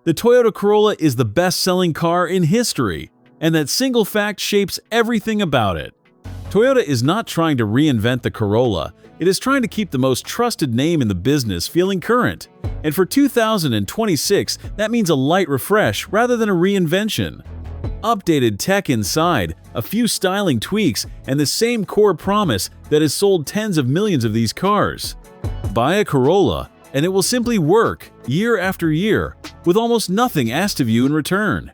The Toyota Corolla is the best-selling car in history, and that single fact shapes everything about it. Toyota is not trying to reinvent the Corolla, it is trying to keep the most trusted name in the business feeling current. And for 2026, that means a light refresh rather than a reinvention. Updated tech inside, a few styling tweaks, and the same core promise that has sold tens of millions of these cars. Buy a Corolla, and it will simply work, year after year, with almost nothing asked of you in return.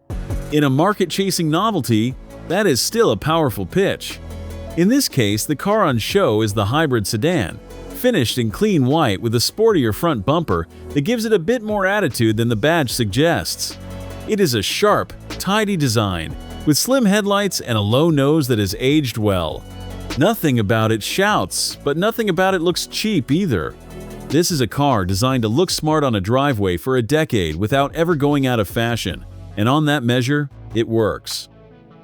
In a market-chasing novelty, that is still a powerful pitch. In this case, the car on show is the hybrid sedan, finished in clean white with a sportier front bumper that gives it a bit more attitude than the badge suggests. It is a sharp, tidy design, with slim headlights and a low nose that has aged well. Nothing about it shouts, but nothing about it looks cheap either. This is a car designed to look smart on a driveway for a decade without ever going out of fashion, and on that measure, it works.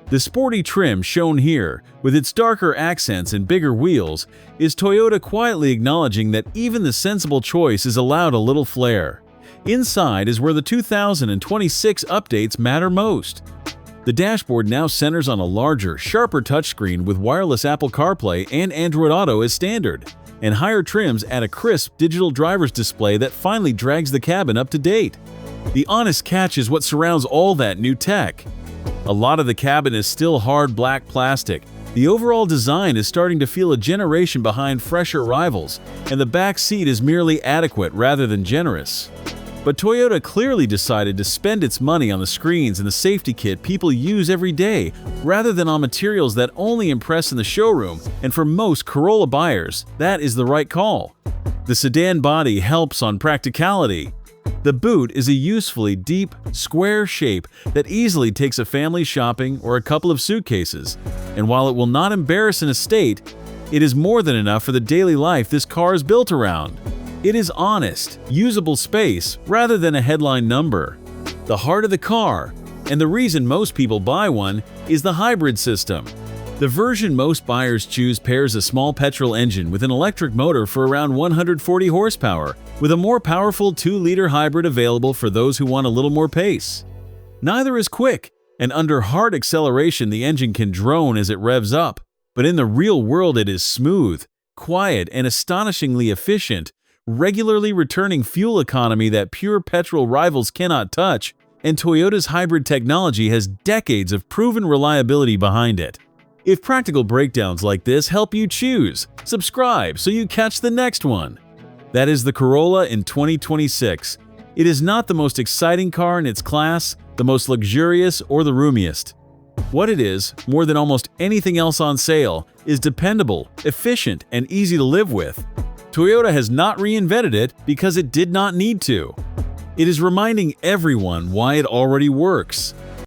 The sporty trim shown here, with its darker accents and bigger wheels, is Toyota quietly acknowledging that even the sensible choice is allowed a little flair. Inside is where the 2026 updates matter most. The dashboard now centers on a larger, sharper touchscreen with wireless Apple CarPlay and Android Auto as standard, and higher trims add a crisp digital driver's display that finally drags the cabin up to date. The honest catch is what surrounds all that new tech. A lot of the cabin is still hard black plastic. The overall design is starting to feel a generation behind fresher rivals, and the back seat is merely adequate rather than generous. But Toyota clearly decided to spend its money on the screens and the safety kit people use every day, rather than on materials that only impress in the showroom, and for most Corolla buyers, that is the right call. The sedan body helps on practicality. The boot is a usefully deep, square shape that easily takes a family shopping or a couple of suitcases, and while it will not embarrass an estate, it is more than enough for the daily life this car is built around. It is honest, usable space rather than a headline number. The heart of the car, and the reason most people buy one, is the hybrid system. The version most buyers choose pairs a small petrol engine with an electric motor for around 140 horsepower, with a more powerful 2-liter hybrid available for those who want a little more pace. Neither is quick, and under hard acceleration the engine can drone as it revs up, but in the real world it is smooth, quiet, and astonishingly efficient, regularly returning fuel economy that pure petrol rivals cannot touch, and Toyota's hybrid technology has decades of proven reliability behind it. If practical breakdowns like this help you choose, subscribe so you catch the next one. That is the Corolla in 2026. It is not the most exciting car in its class, the most luxurious, or the roomiest. What it is, more than almost anything else on sale, is dependable, efficient, and easy to live with. Toyota has not reinvented it because it did not need to. It is reminding everyone why it already works.